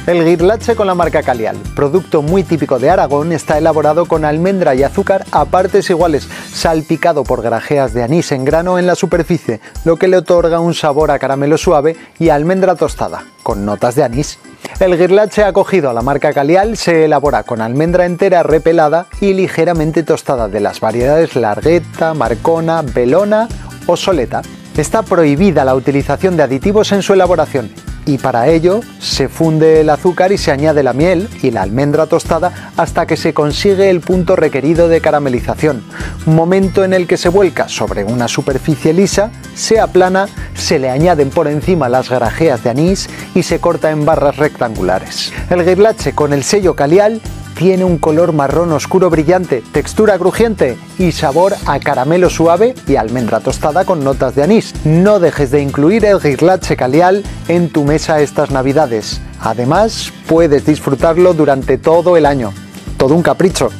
El guirlache con la marca Calial, producto muy típico de Aragón, está elaborado con almendra y azúcar a partes iguales, salpicado por grajeas de anís en grano en la superficie, lo que le otorga un sabor a caramelo suave y a almendra tostada, con notas de anís. El guirlache acogido a la marca Calial se elabora con almendra entera repelada y ligeramente tostada de las variedades Largueta, Marcona, Belona o Soleta. Está prohibida la utilización de aditivos en su elaboración y para ello se funde el azúcar y se añade la miel y la almendra tostada hasta que se consigue el punto requerido de caramelización, momento en el que se vuelca sobre una superficie lisa, se aplana, se le añaden por encima las grajeas de anís y se corta en barras rectangulares. El guirlache con el sello Calial tiene un color marrón oscuro brillante, textura crujiente y sabor a caramelo suave y almendra tostada con notas de anís. No dejes de incluir el guirlache Calial en tu mesa estas navidades. Además, puedes disfrutarlo durante todo el año. Todo un capricho.